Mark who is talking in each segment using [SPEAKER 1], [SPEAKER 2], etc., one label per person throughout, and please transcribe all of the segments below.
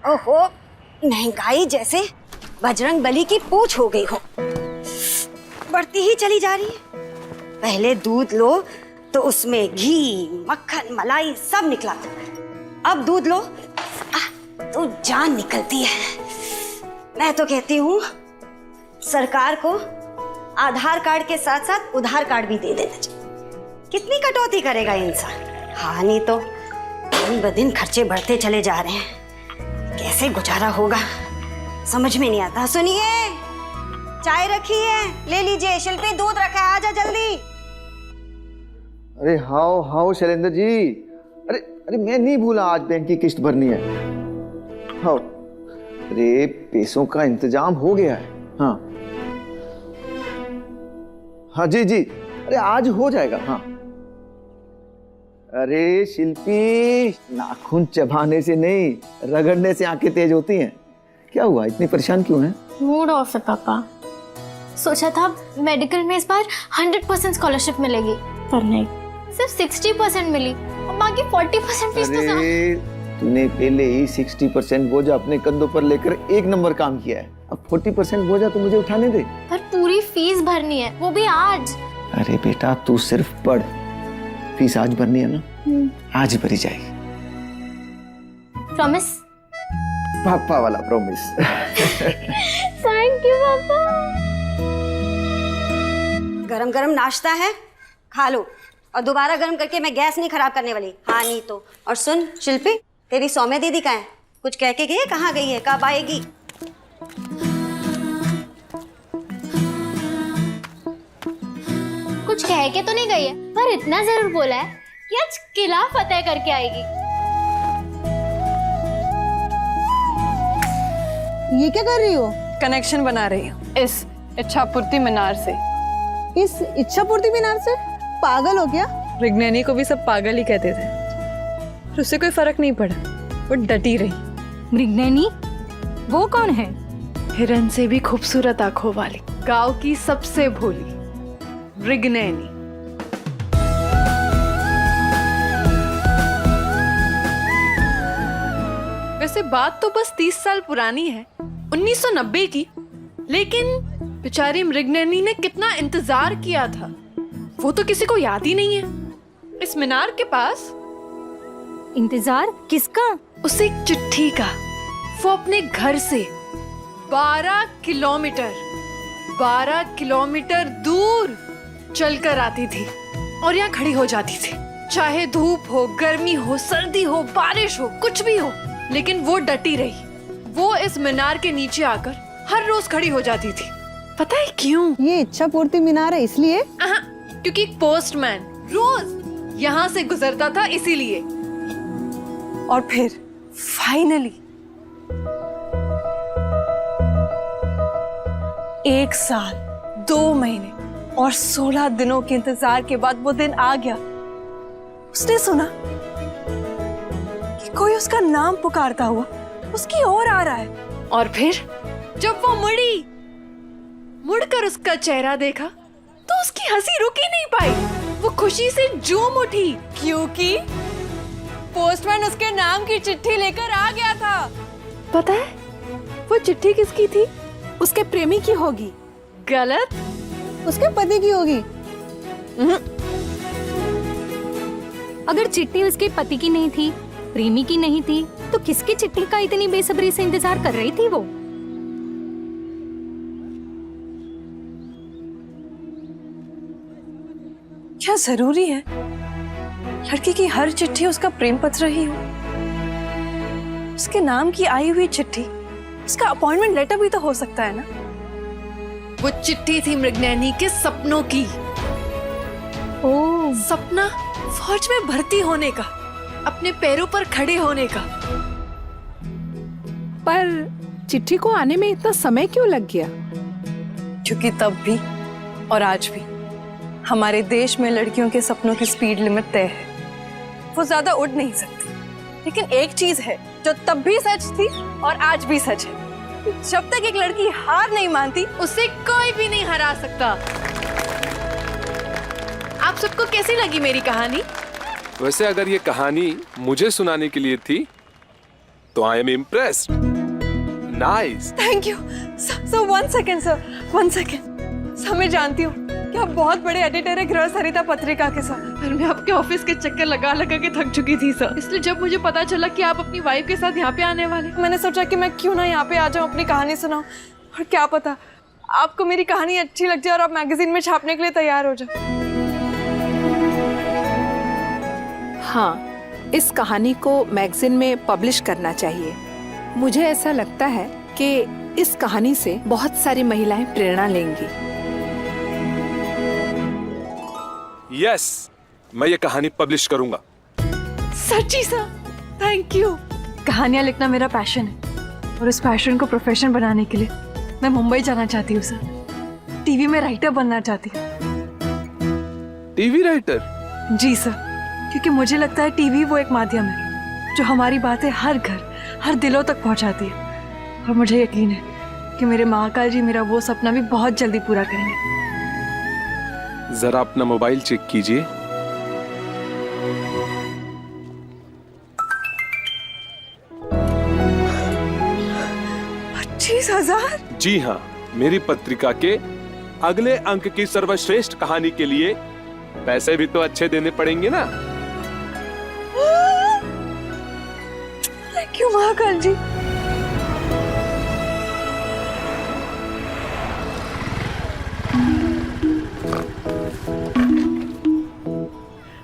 [SPEAKER 1] ओहो, महंगाई जैसे बजरंग बली की पूंछ हो गई हो, बढ़ती ही चली जा रही है। पहले दूध लो तो उसमें घी, मक्खन, मलाई सब निकला था। अब दूध लो तो जान निकलती है। मैं तो कहती हूँ सरकार को आधार कार्ड के साथ साथ उधार कार्ड भी दे देना चाहिए। कितनी कटौती करेगा इंसान। हाँ, नहीं तो दिन ब दिन खर्चे बढ़ते चले जा रहे हैं, कैसे गुजारा होगा समझ में नहीं आता। सुनिए, चाय रखी है, ले लीजिए। शिल्पी, दूध रखा है, आजा जल्दी।
[SPEAKER 2] अरे हाओ हाओ शैलेंद्र जी, अरे अरे मैं नहीं भूला, आज बैंक की किस्त भरनी है। हाँ, अरे पैसों का इंतजाम हो गया है। हाँ हाँ जी जी, अरे आज हो जाएगा। हाँ, अरे शिल्पी, नाखून चबाने से नहीं, रगड़ने से आंखें तेज होती हैं। क्या हुआ, इतनी परेशान क्यों है?
[SPEAKER 3] मूड ऑफ है पापा। सोचा था मेडिकल में इस बार 100% स्कॉलरशिप मिलेगी, पर नहीं, सिर्फ 60% मिली और बाकी 40% फीस तो
[SPEAKER 2] अरे तूने पहले ही 60% बोझा अपने कंधों पर लेकर एक नंबर काम किया है, अब 40% बोझा तो मुझे उठाने दे।
[SPEAKER 3] पर पूरी फीस भरनी है, वो भी आज।
[SPEAKER 2] अरे बेटा, तू सिर्फ पढ़, फीस आज भरनी है ना, आज भरी जाएगी।
[SPEAKER 3] प्रॉमिस?
[SPEAKER 2] पापा वाला प्रॉमिस।
[SPEAKER 3] थैंक यू पापा।
[SPEAKER 1] गरम गरम नाश्ता है, खा लो, और दोबारा गरम करके मैं गैस नहीं खराब करने वाली। हाँ, नहीं तो। और सुन शिल्पी, तेरी सौम्या दीदी कहाँ है? कुछ कह के गई है? कहाँ गई है, कब आएगी?
[SPEAKER 3] कुछ कह के तो नहीं गई है, पर इतना जरूर बोला है कि आज किला फतेह करके आएगी।
[SPEAKER 4] ये क्या कर रही हो?
[SPEAKER 5] कनेक्शन बना रही हूँ इस इच्छापूर्ति मीनार से।
[SPEAKER 4] इस इच्छापूर्ति मीनार से? पागल हो क्या?
[SPEAKER 5] मृगनयनी को भी सब पागल ही कहते थे, पर उससे कोई फर्क नहीं पड़ा, वो डटी रही।
[SPEAKER 6] मृगनयनी? वो कौन है?
[SPEAKER 5] हिरन से भी खूबसूरत आंखों वाली, गांव की सबसे भोली मृगनयनी। वैसे बात तो बस 30 साल पुरानी है, 1990 की, लेकिन बेचारी मृगनयनी ने कितना इंतजार किया था, वो तो किसी को याद ही नहीं है। इस मीनार के पास
[SPEAKER 6] इंतजार किसका?
[SPEAKER 5] उसे एक चिट्ठी का। वो अपने घर से 12 किलोमीटर दूर चलकर आती थी और यहाँ खड़ी हो जाती थी, चाहे धूप हो, गर्मी हो, सर्दी हो, बारिश हो, कुछ भी हो, लेकिन वो डटी रही। वो इस मीनार के नीचे आकर हर रोज खड़ी हो जाती थी। पता है क्यों?
[SPEAKER 4] ये इच्छापूर्ति मीनार है इसलिए?
[SPEAKER 5] क्योंकि एक पोस्टमैन रोज यहाँ से गुजरता था, इसीलिए। और फिर फाइनली 1 साल 2 महीने और 16 दिनों के इंतजार के बाद वो दिन आ गया। उसने सुना कि कोई उसका नाम पुकारता हुआ उसकी ओर आ रहा है, और फिर जब वो मुड़कर उसका चेहरा देखा तो उसकी हंसी रुक ही नहीं पाई। वो खुशी से झूम उठी, क्योंकि पोस्टमैन उसके नाम की चिट्ठी लेकर आ गया था। पता है वो चिट्ठी किसकी थी?
[SPEAKER 4] उसके प्रेमी की होगी।
[SPEAKER 5] गलत,
[SPEAKER 4] उसके पति की होगी।
[SPEAKER 6] अगर चिट्ठी उसके पति की नहीं थी, प्रेमी की नहीं थी, तो किसकी चिट्ठी का इतनी बेसब्री से इंतजार कर रही थी वो?
[SPEAKER 5] क्या जरूरी है लड़की की हर चिट्ठी उसका प्रेम पत्र ही हो? उसके नाम की आई हुई चिट्ठी उसका अपॉइंटमेंट लेटर भी तो हो सकता है ना। वो चिट्ठी थी मृगनयनी के सपनों की।
[SPEAKER 6] ओह,
[SPEAKER 5] सपना फौज में भर्ती होने का, अपने पैरों पर खड़े होने का।
[SPEAKER 4] पर चिट्ठी को आने में इतना समय क्यों लग गया?
[SPEAKER 5] क्योंकि तब भी और आज भी हमारे देश में लड़कियों के सपनों की स्पीड लिमिट तय है, वो ज्यादा उड़ नहीं सकती। लेकिन एक चीज है जो तब भी सच थी और आज भी सच है, जब तक एक लड़की हार नहीं मानती, उसे कोई भी नहीं हरा सकता। आप सबको कैसी लगी मेरी कहानी?
[SPEAKER 7] वैसे अगर ये कहानी मुझे सुनाने के लिए थी तो I am impressed. Nice.
[SPEAKER 5] Thank you sir. 1 second sir, 1 second sir. मैं जानती हूँ कि आप बहुत बड़े एडिटर है गृह सरिता पत्रिका के सर, पर मैं आपके ऑफिस के चक्कर लगा लगा के थक चुकी थी सर। इसलिए जब मुझे पता चला कि आप अपनी वाइफ के साथ यहाँ पे आने वाले, मैंने सोचा कि मैं क्यों ना यहाँ पे आ जाऊँ, अपनी कहानी सुनाऊँ, और क्या पता आपको मेरी कहानी अच्छी लग जाए और आप मैगजीन में छापने के लिए तैयार हो जाए।
[SPEAKER 8] हाँ, इस कहानी को मैगजीन में पब्लिश करना चाहिए। मुझे ऐसा लगता है कि इस कहानी से बहुत सारी महिलाएं प्रेरणा लेंगी।
[SPEAKER 7] यस, मैं ये कहानी पब्लिश करूंगा।
[SPEAKER 5] सच्ची सर, थैंक यू। कहानियाँ लिखना मेरा पैशन है और इस पैशन को प्रोफेशन बनाने के लिए मैं मुंबई जाना चाहती हूँ सर। टीवी में राइटर बनना चाहती हूँ।
[SPEAKER 7] TV writer?
[SPEAKER 5] जी सर, क्योंकि मुझे लगता है टीवी वो एक माध्यम है जो हमारी बातें हर घर, हर दिलों तक पहुँचाती है, और मुझे यकीन है कि मेरे महाकाल जी मेरा वो सपना भी बहुत जल्दी पूरा करेंगे।
[SPEAKER 7] जरा अपना मोबाइल चेक कीजिए।
[SPEAKER 5] $25,000?
[SPEAKER 7] जी हाँ, मेरी पत्रिका के अगले अंक की सर्वश्रेष्ठ कहानी के लिए पैसे भी तो अच्छे देने पड़ेंगे ना।
[SPEAKER 5] थैंक यू महाकाल जी।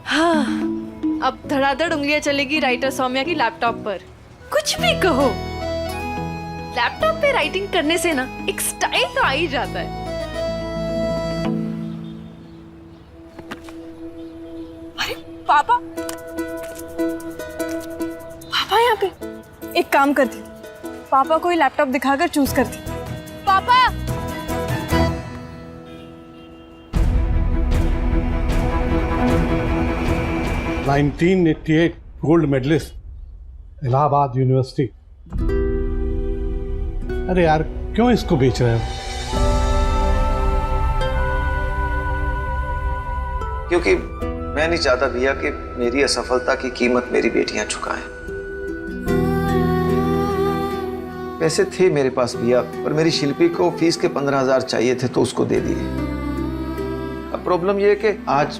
[SPEAKER 5] हाँ, अब धड़ाधड़ उंगलियां चलेगी राइटर सौम्या की लैपटॉप पर। कुछ भी कहो, लैपटॉप पे राइटिंग करने से ना एक स्टाइल तो आ ही जाता है। अरे पापा, पापा यहाँ पे। एक काम करती हूँ, पापा को ही लैपटॉप दिखाकर चूज करती हूँ। पापा,
[SPEAKER 9] – 1988 गोल्ड मेडलिस्ट, इलाहाबाद यूनिवर्सिटी। अरे यार, क्यों इसको बेच रहे हो?
[SPEAKER 2] क्योंकि मैं नहीं चाहता भैया कि मेरी असफलता की कीमत मेरी बेटियां चुकाएं। पैसे थे मेरे पास भैया, पर मेरी शिल्पी को फीस के 15,000 चाहिए थे तो उसको दे दिए। अब प्रॉब्लम यह है कि आज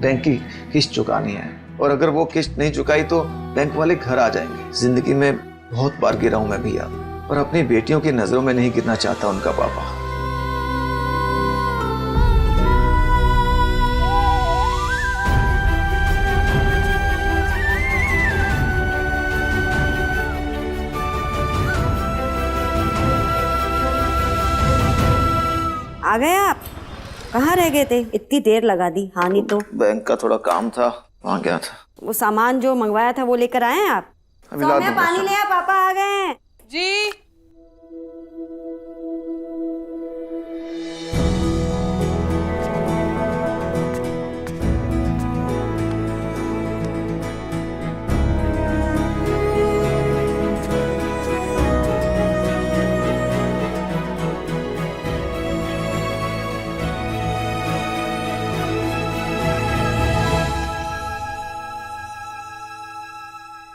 [SPEAKER 2] बैंक की किस्त चुकानी है, और अगर वो किस्त नहीं चुकाई तो बैंक वाले घर आ जाएंगे। जिंदगी में बहुत बार गिरा हूं मैं भैया, और अपनी बेटियों की नजरों में नहीं गिरना चाहता उनका पापा।
[SPEAKER 1] आ गए आप? कहाँ रह गए थे? इतनी देर लगा दी। हाँ नहीं तो
[SPEAKER 2] बैंक का थोड़ा काम था, वहां गया था।
[SPEAKER 1] वो सामान जो मंगवाया था वो लेकर आए हैं आप? सौम्या, पानी ले आ, पापा आ गए हैं।
[SPEAKER 5] जी।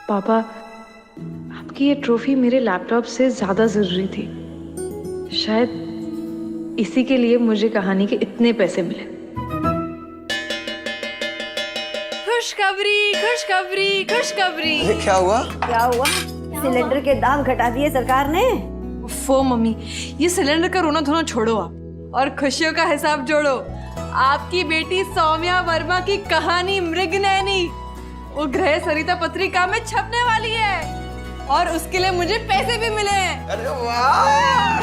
[SPEAKER 5] पापा, आपकी ये ट्रॉफी मेरे लैपटॉप से ज्यादा जरूरी थी। शायद इसी के लिए मुझे कहानी के इतने पैसे मिले। खुशखबरी, खुशखबरी, खुशखबरी।
[SPEAKER 2] क्या हुआ?
[SPEAKER 1] क्या हुआ? सिलेंडर के दाम घटा दिए सरकार ने।
[SPEAKER 5] फो मम्मी, ये सिलेंडर का रोना धोना छोड़ो आप और खुशियों का हिसाब जोड़ो। आपकी बेटी सौम्या वर्मा की कहानी मृगनयनी वो गृह सरिता पत्रिका में छपने वाली है, और उसके लिए मुझे पैसे भी मिले हैं।
[SPEAKER 2] अरे वाह!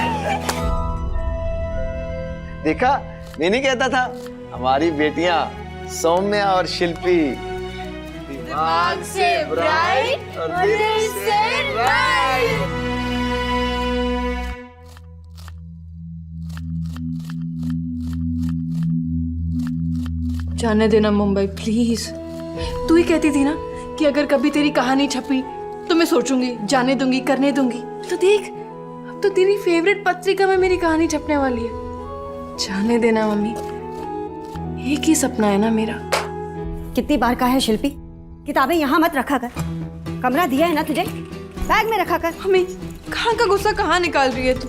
[SPEAKER 2] देखा, मैं नहीं कहता था, हमारी बेटियां सौम्या और शिल्पी
[SPEAKER 5] दिमाग से ब्राइट और दिल से राइट। जाने देना मुंबई प्लीज। तू ही कहती थी ना कि अगर कभी तेरी कहानी छपी तो मैं सोचूंगी, जाने दूंगी, करने दूंगी। तो देख, अब तो तेरी फेवरेट पत्रिका में मेरी कहानी छपने वाली है। जाने देना मम्मी, एक ही सपना है ना मेरा।
[SPEAKER 1] कितनी बार कहा है शिल्पी, किताबें यहाँ मत रखा कर। कमरा दिया है ना तुझे, बैग में रखा कर।
[SPEAKER 5] मम्मी कहाँ का गुस्सा कहाँ निकाल रही है तू?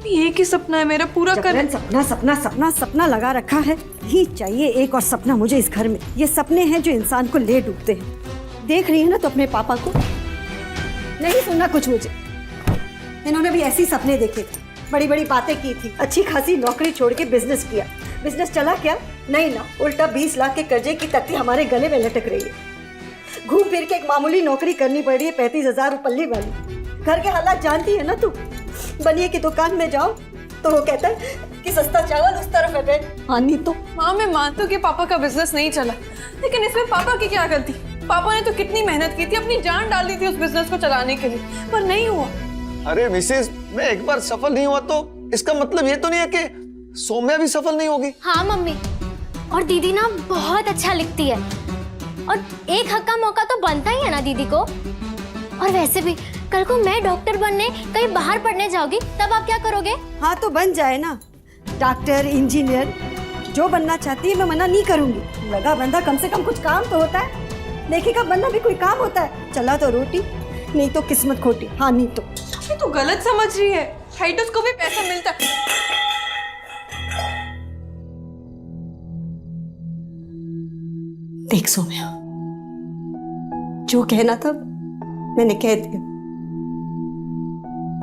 [SPEAKER 5] एक ही सपना है मेरा, पूरा कर।
[SPEAKER 1] जबरन सपना सपना सपना सपना लगा रखा है। ही चाहिए एक और सपना मुझे इस घर में। ये सपने हैं जो इंसान को ले डूबते हैं। देख रही है ना तो अपने पापा को, नहीं सुनना कुछ मुझे। इन्होंने भी ऐसे सपने देखे थे, बड़ी बड़ी बातें की थी, अच्छी खासी नौकरी छोड़ के बिजनेस किया। बिजनेस चला क्या? नहीं ना, उल्टा 20 लाख के कर्जे की तख्ती हमारे गले में लटक रही है। घूम फिर के एक मामूली नौकरी करनी पड़ रही है 35,000 रुपये वाली। घर के हालात जानती है ना तू। बनिए की दुकान में जाओ तो वो कहता है कि सस्ता चावल उस तरफ है बेट। हाँ नहीं तो।
[SPEAKER 5] हाँ मैं मानती हूँ कि पापा का बिजनेस नहीं चला, लेकिन इसमें पापा की क्या गलती? पापा ने तो कितनी मेहनत की थी, अपनी जान डाल दी थी उस बिजनेस को चलाने के लिए, पर नहीं हुआ।
[SPEAKER 2] अरे मिसेस, मैं एक बार सफल नहीं हुआ तो इसका मतलब ये तो नहीं है कि सौम्या भी सफल नहीं होगी।
[SPEAKER 3] हाँ मम्मी, और दीदी ना बहुत अच्छा लिखती है, और एक हक का मौका तो बनता ही है ना दीदी को। और वैसे भी कल को मैं डॉक्टर बनने कहीं बाहर पढ़ने जाओगी तब आप क्या करोगे?
[SPEAKER 1] हाँ तो बन जाए ना, डॉक्टर, इंजीनियर, जो बनना चाहती है मैं मना नहीं करूंगी। लगा बंदा कम से कम कुछ काम तो होता है। लेखिका बनना भी कोई काम होता है। चला तो रोटी, नहीं तो किस्मत खोटी। हाँ नहीं तो।
[SPEAKER 5] तू गलत समझ रही है, हाइटस को भी पैसा मिलता है।
[SPEAKER 1] देख सोम्या, जो कहना था मैंने कह दिया।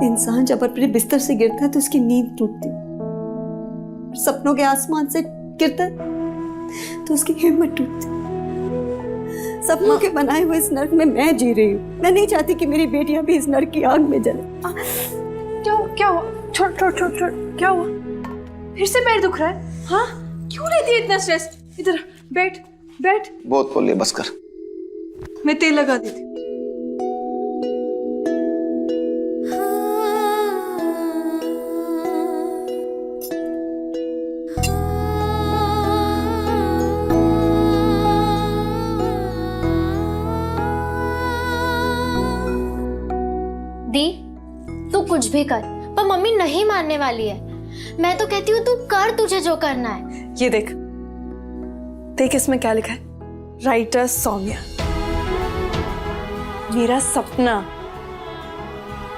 [SPEAKER 1] इंसान जब अपने बिस्तर से गिरता है तो उसकी नींद टूटती, सपनों के आसमान से गिरता है तो उसकी हिम्मत टूटती। सपनों के बनाए हुए इस नर्क में मैं जी रही हूँ। मैं नहीं चाहती कि मेरी बेटियां भी इस नर्क की आग में जले।
[SPEAKER 5] क्या हुआ? छोड़ छोड़ छोड़ छोड़, क्या हुआ? फिर से पैर दुख रहा है? हाँ क्यों लेती है इतना स्ट्रेस? इधर बैठ बैठ।
[SPEAKER 2] बहुत बोल लिया, बस कर।
[SPEAKER 5] मैं तेल लगा देती।
[SPEAKER 3] दी तू कुछ भी कर, पर मम्मी नहीं मानने वाली है। मैं तो कहती हूँ तू कर, तुझे जो करना है।
[SPEAKER 5] ये देख देख इसमें क्या लिखा है, राइटर सौम्या। मेरा सपना,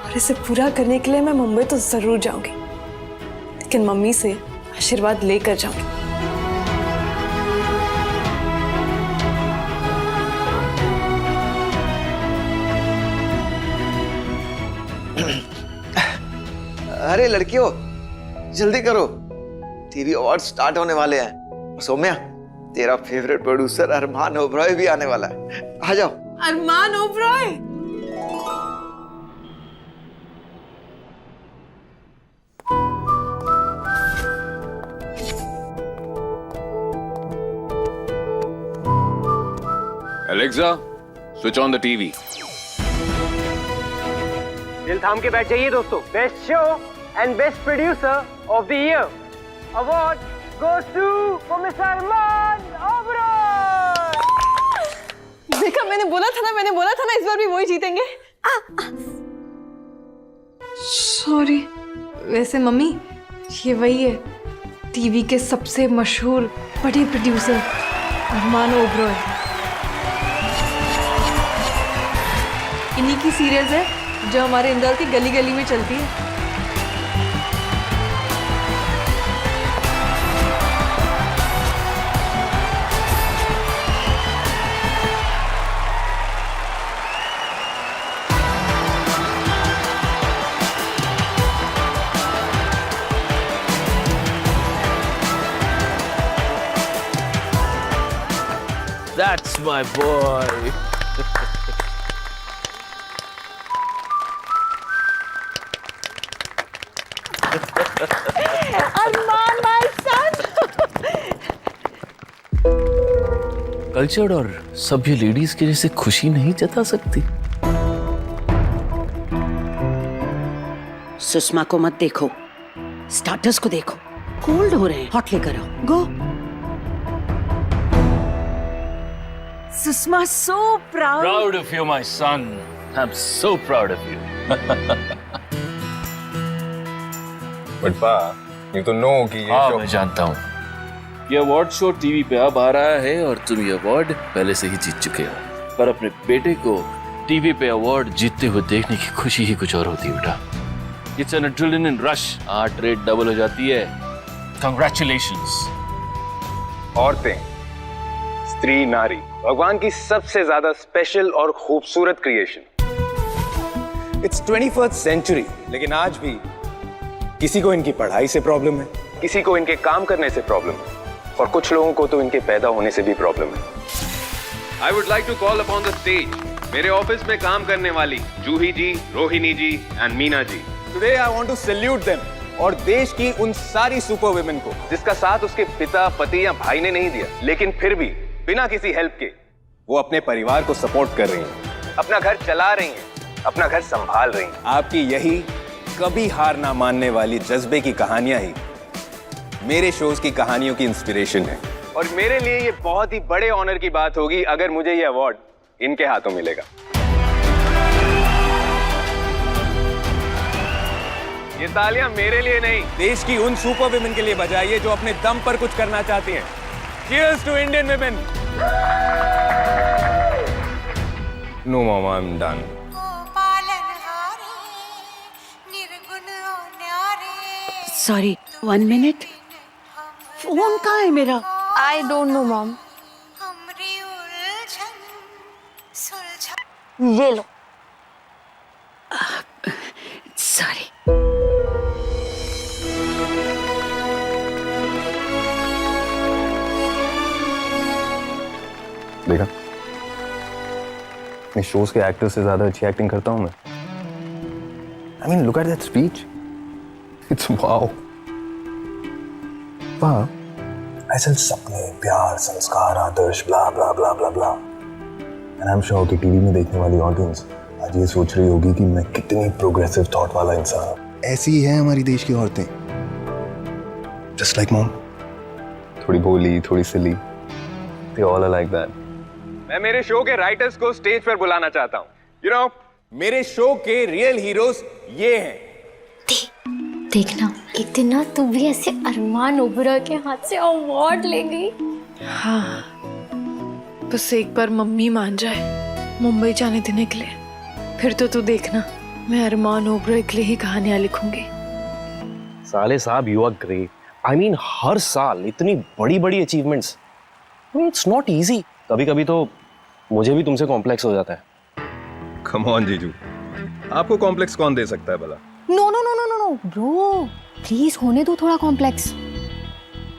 [SPEAKER 5] और इसे पूरा करने के लिए मैं मुंबई तो जरूर जाऊंगी, लेकिन मम्मी से आशीर्वाद लेकर जाऊंगी।
[SPEAKER 2] अरे लड़कियों, जल्दी करो, टीवी अवार्ड स्टार्ट होने वाले हैं। सौम्या, तेरा फेवरेट प्रोड्यूसर अरमान ओबरॉय भी आने वाला है। आ जाओ।
[SPEAKER 5] Armaan Oberoi?
[SPEAKER 7] Alexa, switch on the TV.
[SPEAKER 10] दिल थाम के बैठ जाइए दोस्तों। Best show and best producer of the year award goes to mister Armaan Oberoi.
[SPEAKER 5] देखा, मैंने बोला था ना इस बार भी वही जीतेंगे। सॉरी। वैसे मम्मी, ये वही है, टीवी के सबसे मशहूर बड़े प्रोड्यूसर अरमान ओबरॉय। इन्हीं की सीरीज है जो हमारे इंदौर की गली गली में चलती है।
[SPEAKER 11] That's my boy.
[SPEAKER 5] Armaan my son.
[SPEAKER 11] Cultured और सभ्य लेडीज के जैसे खुशी नहीं जता सकती।
[SPEAKER 12] सुषमा को मत देखो, स्टार्टर्स को देखो। कोल्ड हो रहे हैं, हॉट लेकर आओ। Go. Sushma, so proud.
[SPEAKER 11] Proud of you, my son. I'm so proud of you.
[SPEAKER 13] But पा, you तो नो कि ये
[SPEAKER 11] हाँ,
[SPEAKER 13] शो...
[SPEAKER 11] मैं जानता हूँ। ये अवार्ड शो टीवी पे अब आ रहा है और तुम ये अवार्ड पहले से ही जीत चुके हो। पर अपने बेटे को टीवी पे अवार्ड जीतते हुए देखने की खुशी ही कुछ और होती है बेटा। It's an adrenaline rush, heart rate double हो जाती है। कंग्रेचुलेशंस।
[SPEAKER 13] औरतें, स्त्री, नारी, भगवान की सबसे ज्यादा स्पेशल और खूबसूरत क्रिएशन। इट्स 21st सेंचुरी, लेकिन आज भी किसी को इनकी पढ़ाई से प्रॉब्लम है, किसी को इनके काम करने से प्रॉब्लम है, और कुछ लोगों को तो इनके पैदा होने से भी प्रॉब्लम है।
[SPEAKER 7] I would like to call upon the stage मेरे ऑफिस में काम करने वाली Juhi ji, Rohini ji and Meena ji.
[SPEAKER 13] Today I want to salute them और देश की उन सारी सुपर वुमेन को जिसका साथ उसके पिता, पति या भाई ने नहीं दिया, लेकिन फिर भी बिना किसी हेल्प के वो अपने परिवार को सपोर्ट कर रही हैं, अपना घर चला रही हैं, अपना घर संभाल रही हैं। आपकी यही कभी हार ना मानने वाली जज्बे की कहानियां ही मेरे शोज की कहानियों की इंस्पिरेशन है, और मेरे लिए ये बहुत ही बड़े ऑनर की बात होगी अगर मुझे ये अवार्ड इनके हाथों मिलेगा। ये तालियां मेरे लिए नहीं, देश की उन सुपर विमेन के लिए बजाइए जो अपने दम पर कुछ करना चाहती हैं। Cheers to Indian women. No, Mama, I'm done.
[SPEAKER 12] Sorry, 1 minute. Phone कहाँ है मेरा?
[SPEAKER 5] I don't know mom.
[SPEAKER 1] ये लो।
[SPEAKER 12] सॉरी।
[SPEAKER 13] देखा, इस शोज के एक्टर से ज्यादा अच्छी एक्टिंग करता हूं मैं। I mean, look at that speech. It's wow. वाह, ऐसे सपने, प्यार, संस्कार, आदर्श, ब्ला ब्ला ब्ला ब्ला ब्ला। And I'm sure कि टीवी में देखने वाली ऑडियंस आज ये सोच रही होगी कि मैं कितनी प्रोग्रेसिव थॉट वाला इंसान हूँ। ऐसी ही है हमारी देश की औरतें। Just like mom. थोड़ी भोली, थोड़ी सिली। They all are like that. मैं मेरे शो के राइटर्स को स्टेज पर बुलाना चाहता हूँ। You know, मेरे शो के रियल हीरोज ये हैं।
[SPEAKER 3] देखना एक दिन ना तू भी ऐसे अरमान ओबरा के हाथ से अवार्ड लेगी।
[SPEAKER 5] हाँ, बस एक बार मम्मी मान जाए मुंबई जाने देने के लिए, फिर तो तू देखना मैं अरमान ओबरा के लिए ही कहानियां लिखूंगी।
[SPEAKER 14] साले साहब, you are great. I mean, हर साल इतनी बड़ी बड़ी अचीवमेंट्स, इट्स नॉट इजी। कभी कभी तो मुझे भी तुमसे कॉम्प्लेक्स हो जाता है।
[SPEAKER 13] कम ऑन जीजू, आपको कॉम्प्लेक्स कौन दे सकता है भला?
[SPEAKER 6] No no no no no no bro, please होने दो थोड़ा कॉम्प्लेक्स।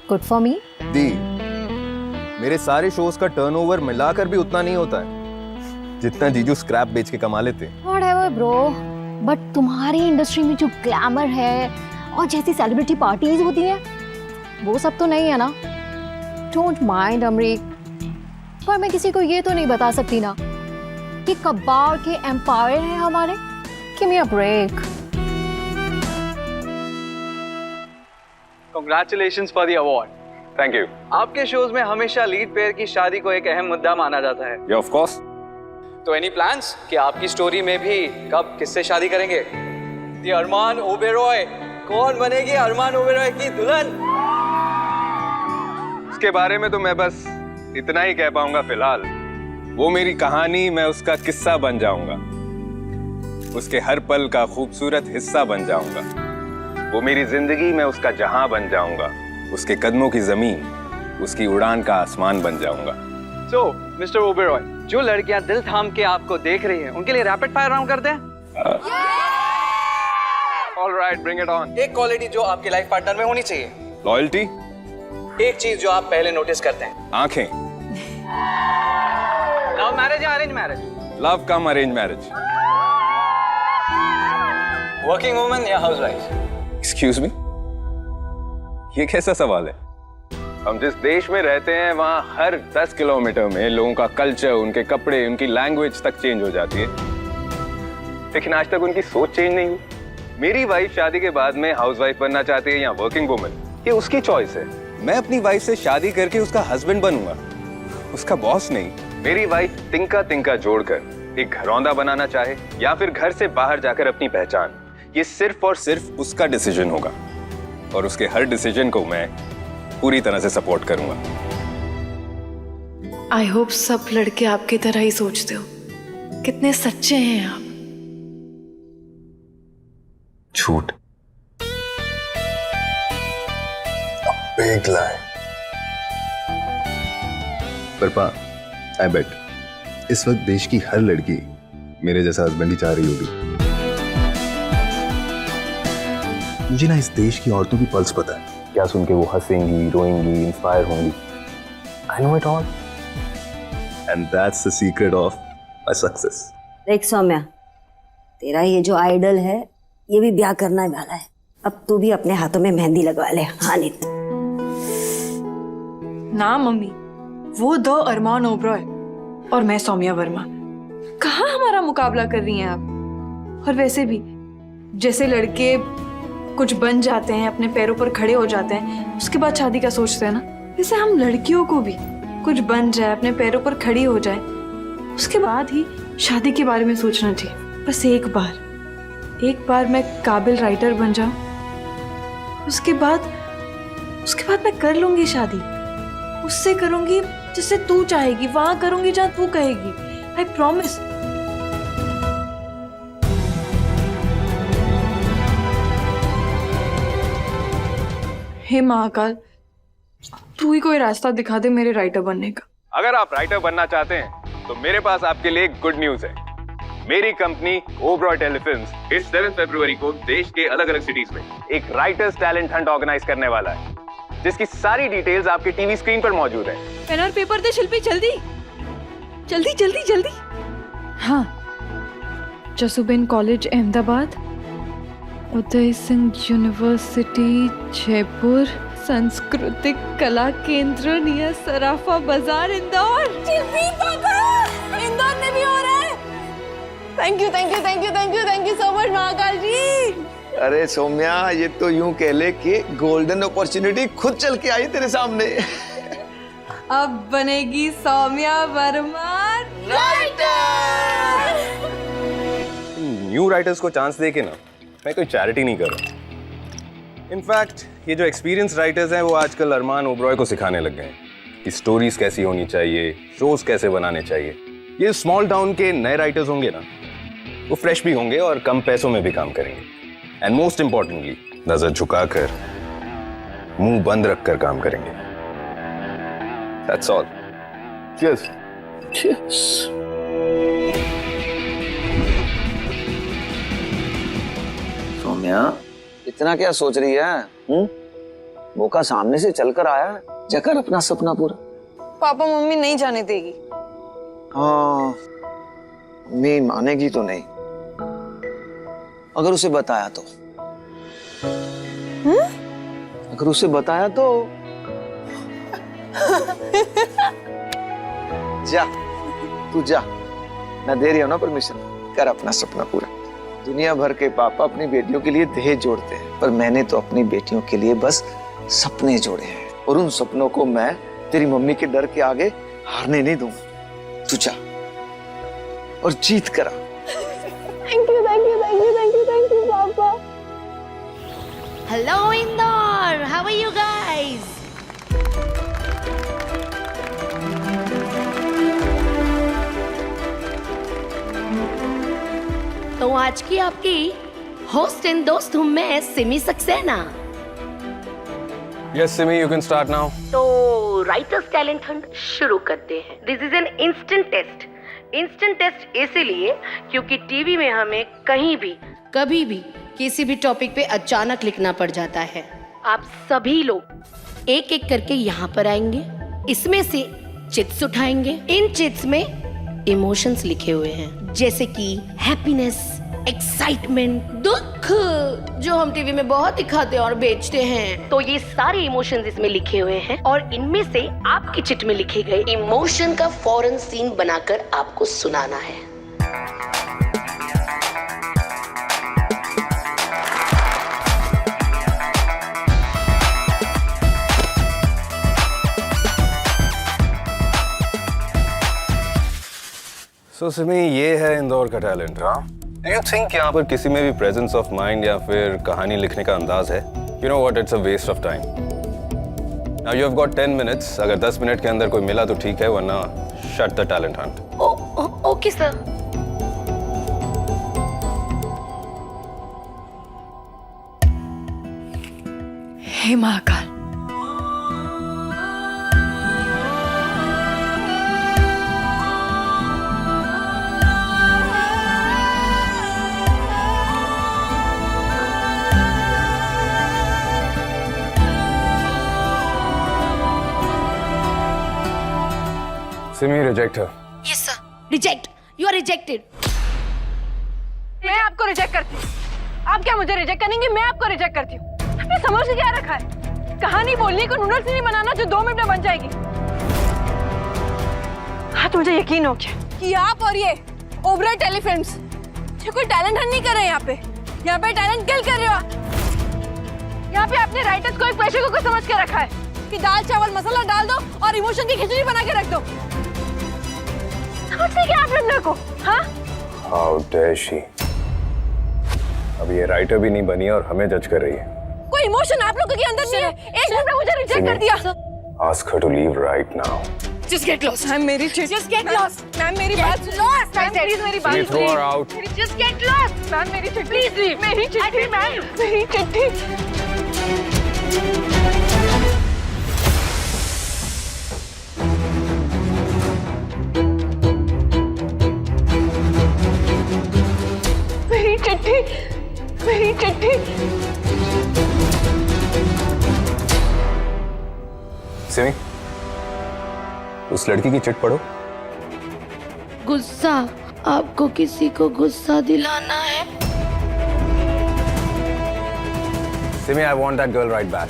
[SPEAKER 6] Good for me.
[SPEAKER 13] दी, मेरे सारे शोज का टर्नओवर मिलाकर भी उतना नहीं होता है जितना जीजू स्क्रैप बेच के कमा लेते हैं।
[SPEAKER 6] व्हाटएवर ब्रो, बट तुम्हारी इंडस्ट्री में जो ग्लैमर है और जैसी सेलिब्रिटी पार्टीज होती हैं, वो सब तो नहीं है ना। डोंट माइंड अमरीक, पर मैं किसी को ये तो नहीं बता सकती ना कि कबाड़ के एम्पायर हैं हमारे। Give me a break.
[SPEAKER 10] Congratulations for the award.
[SPEAKER 13] Thank you.
[SPEAKER 10] आपके शोज में हमेशा लीड पेयर की शादी को एक अहम मुद्दा माना जाता है।
[SPEAKER 13] Yeah, of course.
[SPEAKER 10] तो एनी प्लान्स कि आपकी स्टोरी में भी कब किससे शादी करेंगे? The अरमान ओबेरॉय, कौन बनेगी अरमान ओबेरॉय की दुल्हन?
[SPEAKER 13] उसके बारे में तो मैं बस इतना ही कह पाऊंगा फिलहाल। वो मेरी कहानी, मैं उसका किस्सा बन जाऊंगा, उसके हर पल का खूबसूरत हिस्सा बन जाऊंगा। वो मेरी जिंदगी में उसका जहां बन जाऊंगा, उसके कदमों की जमीन, उसकी उड़ान का आसमान बन जाऊंगा।
[SPEAKER 10] So, मिस्टर ओबेरॉय, जो लड़कियां दिल थाम के आपको देख रही हैं, उनके लिए रैपिड फायर राउंड करते हैं?
[SPEAKER 13] All right, bring it on.
[SPEAKER 10] एक क्वालिटी जो आपके लाइफ पार्टनर में होनी चाहिए।
[SPEAKER 13] लॉयल्टी।
[SPEAKER 10] एक चीज जो आप पहले नोटिस करते हैं।
[SPEAKER 13] आंखें।
[SPEAKER 10] लव मैरिज या अरेंज मैरिज?
[SPEAKER 13] लव कम अरेंज मैरिज।
[SPEAKER 10] वर्किंग वुमन या हाउसवाइफ?
[SPEAKER 13] एक्सक्यूज मी, ये कैसा सवाल है? हम जिस देश में रहते हैं वहां हर 10 किलोमीटर में लोगों का कल्चर, उनके कपड़े, उनकी लैंग्वेज तक चेंज हो जाती है, लेकिन आज तक उनकी सोच चेंज नहीं हुई। मेरी वाइफ शादी के बाद में हाउसवाइफ बनना चाहती है या वर्किंग वुमन, ये उसकी चॉइस है। मैं अपनी वाइफ से शादी करके उसका हस्बैंड बनूंगा, उसका बॉस नहीं। मेरी वाइफ तिनका तिनका जोड़कर एक घरौंदा बनाना चाहे या फिर घर से बाहर जाकर अपनी पहचान, ये सिर्फ और सिर्फ उसका डिसीजन होगा, और उसके हर डिसीजन को मैं पूरी तरह से सपोर्ट करूंगा।
[SPEAKER 5] आई होप सब लड़के आपकी तरह ही सोचते हो। कितने सच्चे हैं आप।
[SPEAKER 13] झूठ, बिग लाई। पर पा, आई बेट इस वक्त देश की हर लड़की मेरे जैसा हस्बैंड ही चाह रही होगी। मुझे ना इस देश की औरतों की पल्स पता है, क्या सुन के वो हंसेंगी, रोएंगी, इंस्पायर होंगी। I know it all and that's the secret of my success.
[SPEAKER 1] देख सौम्या, तेरा ये जो आइडल है ये भी ब्याह करने वाला है। अब तू भी अपने हाथों में मेहंदी लगवा ले। हाँ नित।
[SPEAKER 5] ना मम्मी, वो द अरमान ओबरॉय और मैं सौम्या वर्मा, कहाँ हमारा मुकाबला कर रही हैं आप। और वैसे भी जैसे लड़के कुछ बन जाते हैं, अपने पैरों पर खड़े हो जाते हैं, उसके बाद शादी का सोचते हैं ना, वैसे हम लड़कियों को भी कुछ बन जाए, अपने पैरों पर खड़ी हो जाए, उसके बाद ही शादी के बारे में सोचना चाहिए। बस एक बार मैं काबिल राइटर बन जाऊं, उसके बाद मैं कर लूंगी शादी। उससे करूंगी जिससे तू चाहेगी, वहां करूंगी जहां तू कहेगी। I promise. हे महाकाल, तू ही कोई रास्ता दिखा दे मेरे राइटर बनने का।
[SPEAKER 13] अगर आप राइटर बनना चाहते हैं तो मेरे पास आपके लिए गुड न्यूज है। मेरी कंपनी ओबरॉय टेलीफिल्म्स इस 7 फरवरी को देश के अलग अलग सिटीज में एक राइटर्स टैलेंट हंट ऑर्गेनाइज करने वाला है, जिसकी सारी डिटेल्स आपके टीवी स्क्रीन पर मौजूद है।
[SPEAKER 5] पेन और पेपर दे शिल्पी, जल्दी जल्दी जल्दी जल्दी। हाँ, जसुबेन कॉलेज अहमदाबाद, उदय सिंह यूनिवर्सिटी जयपुर, सांस्कृतिक कला केंद्र नियर सराफा बाजार इंदौर। इंदौर में भी हो रहा है। Thank you thank you thank you thank you thank you so much Mahakal ji.
[SPEAKER 2] अरे सौम्या, ये तो यूं कह ले कि गोल्डन अपॉर्चुनिटी खुद चल के आई तेरे सामने।
[SPEAKER 5] अब बनेगी Saumya Verma writer.
[SPEAKER 13] New writers को चांस देके ना मैं कोई चैरिटी नहीं कर रहा। इनफैक्ट ये जो एक्सपीरियंस राइटर्स हैं वो आजकल अरमान ओबरॉय को सिखाने लग गए हैं कि स्टोरीज कैसी होनी चाहिए, शोज कैसे बनाने चाहिए। ये स्मॉल टाउन के नए राइटर्स होंगे ना, वो फ्रेश भी होंगे और कम पैसों में भी काम करेंगे। एंड मोस्ट इंपॉर्टेंटली नजर झुकाकर, मुंह बंद रखकर काम करेंगे। That's all. Cheers. Cheers.
[SPEAKER 2] Saumya, इतना क्या सोच रही है? मौका सामने से चलकर आया, जकर अपना सपना पूरा।
[SPEAKER 5] पापा मम्मी नहीं जाने देगी।
[SPEAKER 2] हाँ, मम्मी मानेगी तो नहीं। अगर उसे बताया तो? अगर उसे बताया तो? जा, तू जा, मैं दे रही हूं ना परमिशन। कर अपना सपना पूरा। दुनिया भर के पापा अपनी बेटियों के लिए दहेज जोड़ते हैं, पर मैंने तो अपनी बेटियों के लिए बस सपने जोड़े हैं, और उन सपनों को मैं तेरी मम्मी के डर के आगे हारने नहीं दूंगा। तू जा और जीत करा।
[SPEAKER 3] Thank you thank you thank you thank you thank you पापा। Hello Indore, how are you guys? तो आज की आपकी होस्ट एंड दोस्त हूँ मैं, Simi Saxena.
[SPEAKER 13] Yes, Simi, you can start now.
[SPEAKER 15] तो राइटर्स टैलेंट हंट शुरू करते हैं। This is an instant test. Instant test इसीलिए क्योंकि टीवी में हमें कहीं भी कभी भी किसी भी टॉपिक पे अचानक लिखना पड़ जाता है। आप सभी लोग एक एक करके यहाँ पर आएंगे, इसमें से चिट्स उठाएंगे। इन चिट्स में इमोशंस लिखे हुए हैं, जैसे कि हैप्पीनेस, एक्साइटमेंट, दुख, जो हम टीवी में बहुत दिखाते हैं और बेचते हैं। तो ये सारे इमोशंस इसमें लिखे हुए हैं, और इनमें से आपकी चिट में लिखे गए इमोशन का फौरन सीन बनाकर आपको सुनाना है।
[SPEAKER 13] So, सिमी, ये है इंदौर का टैलेंट। हाँ, यू थिंक यहाँ पर किसी में भी प्रेजेंस ऑफ माइंड या फिर कहानी लिखने का अंदाज है? You know what, it's a waste of time. Now you have got 10 minutes. अगर 10 मिनट के अंदर कोई मिला तो ठीक है, वरना shut the talent hunt.
[SPEAKER 15] Okay sir.
[SPEAKER 5] हे Mahakal.
[SPEAKER 13] Simi, reject her.
[SPEAKER 15] Yes sir. Reject. You are rejected.
[SPEAKER 5] मैं आपको रिजेक्ट करती हूँ। आप क्या मुझे रिजेक्ट करेंगे? मैं आपको रिजेक्ट करती हूँ। आपने समझ के क्या रखा है? कहानी बोलने को नूडल्स नहीं बनाना जो 2 मिनट में बन जाएगी। हाँ, तो मुझे यकीन हो गया कि आप और ये ओबराय टेलीफिल्म्स ये कोई टैलेंट हंट नहीं कर रहे हैं। यहाँ पे टैलेंट किल कर रहे हो आप। यहाँ पे आपने राइटर्स को एक प्रेशर कुकर समझ के रखा है कि दाल चावल मसाला डाल दो और इमोशन की खिचड़ी बना के रख दो। समझते क्या आप रंजना को? हाँ?
[SPEAKER 13] How dare she? अब ये राइटर भी नहीं बनी है और हमें जज कर रही है।
[SPEAKER 5] कोई इमोशन आप लोगों के अंदर नहीं है। एक मिनट में मुझे रिजेक्ट कर दिया।
[SPEAKER 13] Ask her to leave right now.
[SPEAKER 5] Just get lost. Ma'am मेरी chit. Just get lost. Ma'am मेरी बात सुनो। मैम प्लीज मेरी बात
[SPEAKER 13] Simi, throw her out.
[SPEAKER 5] Just get lost. Ma'am मेरी चिट्ठी। Please leave. मेरी चिट्ठी मैम। मेरी चिट्ठी। मेरी चिट्ठी। मेरी चिट्ठी।
[SPEAKER 13] सिमी, उस लड़की की चिट पढ़ो।
[SPEAKER 15] गुस्सा, आपको किसी को गुस्सा दिलाना है?
[SPEAKER 13] Simi, I want that girl right back.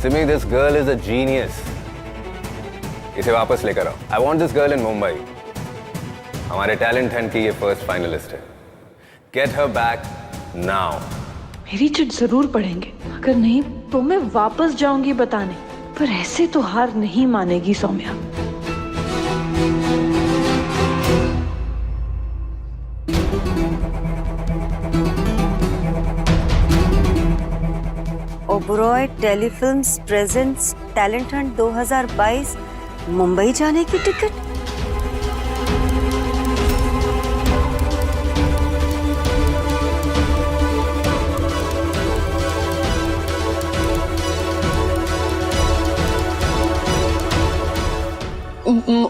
[SPEAKER 13] Simi, this girl is a genius. इसे वापस लेकर आओ. I want this girl in Mumbai. हमारे टैलेंट हंट की ये फर्स्ट फाइनलिस्ट है. Get her back now.
[SPEAKER 5] मेरी चिट जरूर पढ़ेंगे, अगर नहीं तो मैं वापस जाऊंगी बताने, पर ऐसे तो हार नहीं मानेगी Saumya.
[SPEAKER 1] Oberoi telefilms presents talent hunt 2022 Mumbai जाने की टिकट।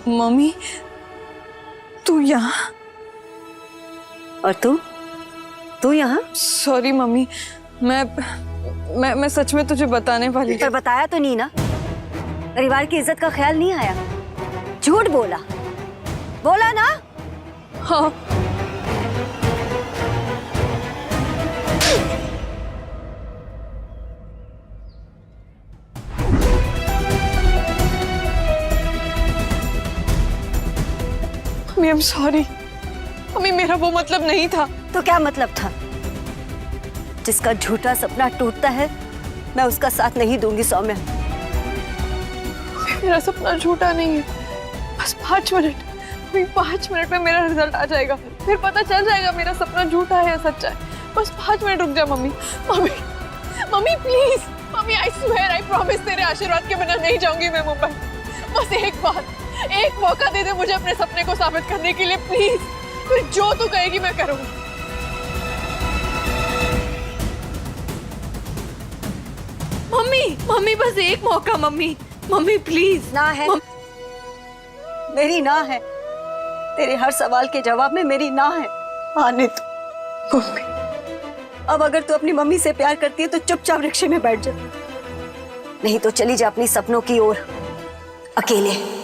[SPEAKER 5] मम्मी, तू यहाँ?
[SPEAKER 1] और तू यहाँ?
[SPEAKER 5] सॉरी मम्मी, मैं सच में तुझे बताने वाली थी।
[SPEAKER 1] पर बताया तो नहीं ना? परिवार की इज्जत का ख्याल नहीं आया? झूठ बोला ना?
[SPEAKER 5] हाँ। Mummy, I'm sorry। मम्मी, मेरा वो मतलब नहीं था।
[SPEAKER 1] तो क्या मतलब था? जिसका झूठा सपना टूटता है, मैं उसका साथ नहीं दूंगी सौम्या।
[SPEAKER 5] मेरा सपना झूठा नहीं है, बस 5 मिनट, 5 मिनट में मेरा रिजल्ट आ जाएगा, फिर पता चल जाएगा मेरा सपना झूठा है या सच्चा है। बस 5 मिनट रुक जा mummy. Mummy please, mummy I swear, I promise, तेरे आशीर्वाद के बिना नहीं जाऊंगी मैं मुंबई। बस एक बार, एक मौका दे दे मुझे अपने सपने को साबित करने के लिए प्लीज। फिर जो तू कहेगी मैं करूंगी। मम्मी बस एक मौका मम्मी प्लीज।
[SPEAKER 1] ना है, मेरी ना है। तेरे हर सवाल के जवाब में मेरी ना है। आने तू मम्मी। अब अगर तू अपनी मम्मी से प्यार करती है तो चुपचाप रिक्शे में बैठ जा, नहीं तो चली जा अपनी सपनों की ओर अकेले।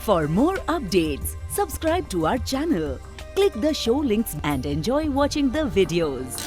[SPEAKER 16] For more updates, subscribe to our channel, click the show links and enjoy watching the videos.